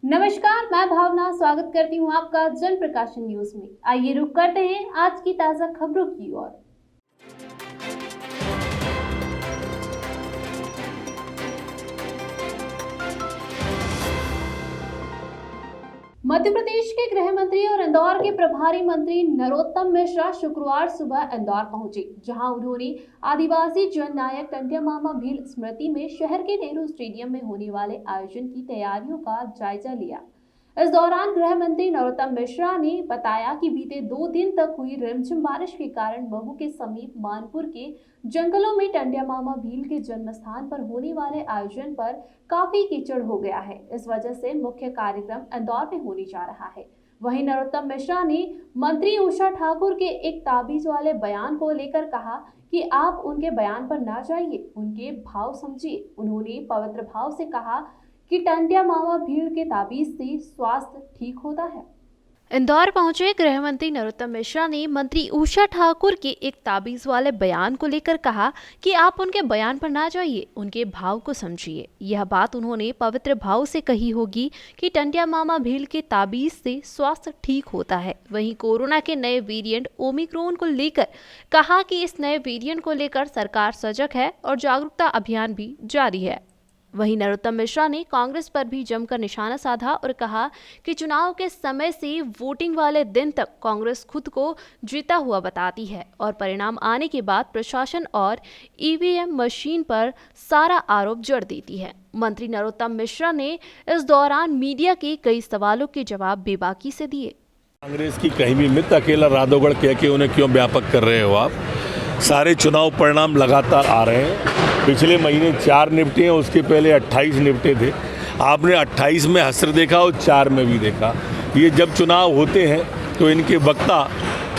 नमस्कार, मैं भावना स्वागत करती हूँ आपका जन प्रकाशन न्यूज में। आइए रुक करते हैं आज की ताजा खबरों की ओर। मध्य प्रदेश के गृह मंत्री और इंदौर के प्रभारी मंत्री नरोत्तम मिश्रा शुक्रवार सुबह इंदौर पहुंचे, जहां उन्होंने आदिवासी जननायक टंट्या मामा भील स्मृति में शहर के नेहरू स्टेडियम में होने वाले आयोजन की तैयारियों का जायजा लिया। इस दौरान गृह मंत्री नरोत्तम मिश्रा ने बताया कि बीते 2 दिन तक हुई रिमझिम बारिश के कारण महू के समीप मानपुर के जंगलों में टंट्या मामा भील के जन्म स्थान पर होने वाले आयोजन पर काफी कीचड़ हो गया है। इस वजह से मुख्य कार्यक्रम इंदौर में होने जा रहा है। वहीं नरोत्तम मिश्रा ने मंत्री उषा ठाकुर के एक ताबीज वाले बयान को लेकर कहा कि आप उनके बयान पर ना जाइए, उनके भाव समझिए। उन्होंने पवित्र भाव से कहा कि टंट्या मामा भील के ताबीज से स्वास्थ्य ठीक होता है। इंदौर पहुंचे गृह मंत्री नरोत्तम मिश्रा ने मंत्री उषा ठाकुर के एक ताबीज वाले बयान को लेकर कहा कि आप उनके बयान पर ना जाइए, उनके भाव को समझिए। यह बात उन्होंने पवित्र भाव से कही होगी कि टंट्या मामा भील के ताबीज से स्वास्थ्य ठीक होता है। वहीं कोरोना के नए वेरिएंट ओमिक्रॉन को लेकर कहा कि इस नए वेरिएंट को लेकर सरकार सजग है और जागरूकता अभियान भी जारी है। वहीं नरोत्तम मिश्रा ने कांग्रेस पर भी जमकर निशाना साधा और कहा कि चुनाव के समय से वोटिंग वाले दिन तक कांग्रेस खुद को जीता हुआ बताती है और परिणाम आने के बाद प्रशासन और ईवीएम मशीन पर सारा आरोप जड़ देती है। मंत्री नरोत्तम मिश्रा ने इस दौरान मीडिया के कई सवालों के जवाब बेबाकी से दिए। कांग्रेस की कहीं भी मित अकेला राधोगढ़ कह के उन्हें क्यों व्यापक कर रहे हो आप? सारे चुनाव परिणाम लगातार आ रहे हैं। पिछले महीने 4 निपटे हैं, उसके पहले 28 निपटे थे। आपने 28 में हसर देखा और 4 में भी देखा। ये जब चुनाव होते हैं तो इनके वक्ता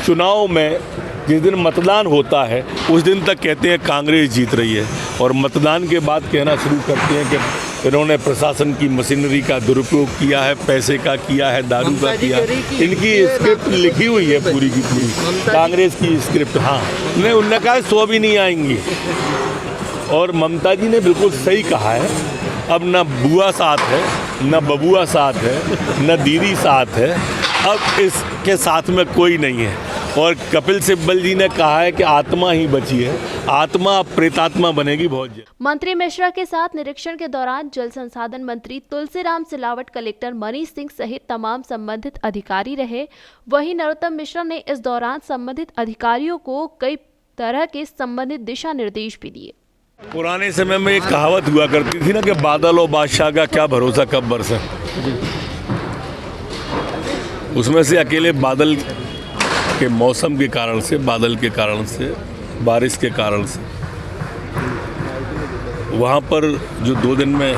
चुनाव में जिस दिन मतदान होता है उस दिन तक कहते हैं कांग्रेस जीत रही है, और मतदान के बाद कहना शुरू करते हैं कि इन्होंने प्रशासन की मशीनरी का दुरुपयोग किया है, पैसे का किया है, दारू का किया है। इनकी स्क्रिप्ट लिखी हुई है पूरी की पूरी, कांग्रेस की स्क्रिप्ट। हाँ, उन्होंने कहा 100 भी नहीं आएंगी। और ममता जी ने बिल्कुल सही कहा है, अब न बुआ साथ है, न बबुआ साथ है, न दीदी साथ है, अब इसके साथ में कोई नहीं है। और कपिल सिब्बल जी ने कहा है कि आत्मा ही बची है, आत्मा अब प्रेतात्मा बनेगी बहुत जल्द। मंत्री मिश्रा के साथ निरीक्षण के दौरान जल संसाधन मंत्री तुलसीराम सिलावट, कलेक्टर मनीष सिंह सहित तमाम संबंधित अधिकारी रहे। वहीं नरोत्तम मिश्रा ने इस दौरान संबंधित अधिकारियों को कई तरह के संबंधित दिशा निर्देश भी दिए। पुराने समय में एक कहावत हुआ करती थी ना कि बादल और बादशाह का क्या भरोसा कब बरसे। उसमें से अकेले बादल के मौसम के कारण से, बादल के कारण से, बारिश के कारण से वहाँ पर जो 2 दिन में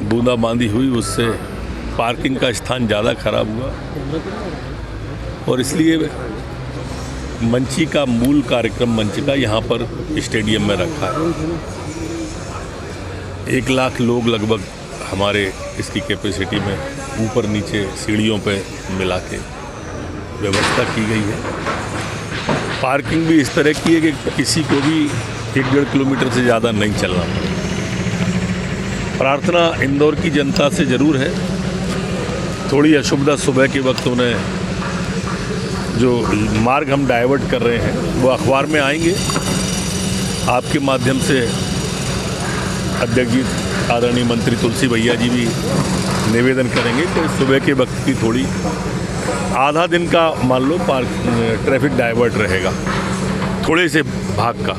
बूंदाबांदी हुई उससे पार्किंग का स्थान ज़्यादा खराब हुआ, और इसलिए मंची का मूल कार्यक्रम मंचिका यहाँ पर स्टेडियम में रखा है। 1 लाख लोग लगभग हमारे इसकी कैपेसिटी में ऊपर नीचे सीढ़ियों पे मिला के व्यवस्था की गई है। पार्किंग भी इस तरह की है कि किसी को भी 1-1.5 किलोमीटर से ज़्यादा नहीं चलना। प्रार्थना इंदौर की जनता से ज़रूर है, थोड़ी असुविधा सुबह के वक्त उन्हें जो मार्ग हम डाइवर्ट कर रहे हैं वो अखबार में आएंगे। आपके माध्यम से अध्यक्ष जी, आदरणीय मंत्री तुलसी भैया जी भी निवेदन करेंगे कि सुबह के वक्त की थोड़ी आधा दिन का मान लो ट्रैफिक डाइवर्ट रहेगा, थोड़े से भाग का,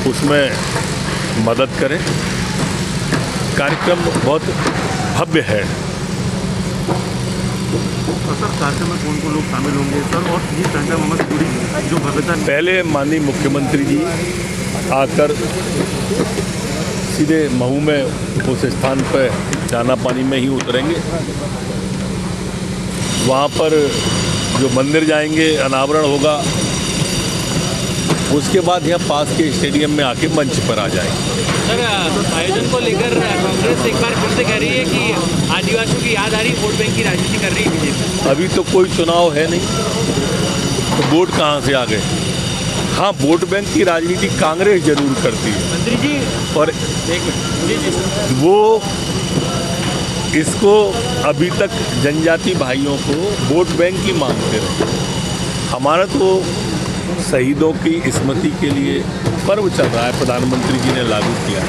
उसमें मदद करें। कार्यक्रम बहुत भव्य है। सर, कार्यक्रम में कौन कौन लोग शामिल होंगे सर, और ये टंट्या मामा से जुड़ी जो भव्यता? पहले माननीय मुख्यमंत्री जी आकर सीधे महू में उस स्थान पर दाना पानी में ही उतरेंगे। वहाँ पर जो मंदिर जाएंगे, अनावरण होगा, उसके बाद यहाँ पास के स्टेडियम में आके मंच पर आ जाएंगे। सर, आयोजन को लेकर कांग्रेस एक बार फिर से कह रही है कि आदिवासियों की याद आ रही, वोट बैंक की राजनीति कर रही है बीजेपी। अभी तो कोई चुनाव है नहीं, तो वोट कहाँ से आ गए? हाँ, वोट बैंक की राजनीति कांग्रेस जरूर करती है मंत्री जी, और एक मिनट जी, वो इसको अभी तक जनजाति भाइयों को वोट बैंक ही मानते रहे। हमारा तो शहीदों की स्मृति के लिए पर्व चल रहा है, प्रधानमंत्री जी ने लागू किया।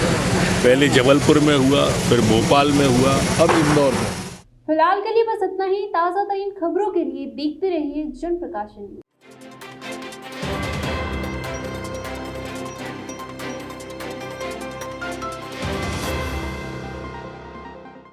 पहले जबलपुर में हुआ, फिर भोपाल में हुआ, अब इंदौर में। फिलहाल के लिए बस इतना ही। ताज़ा तरीन खबरों के लिए देखते रहिए जनप्रकाश न्यूज़।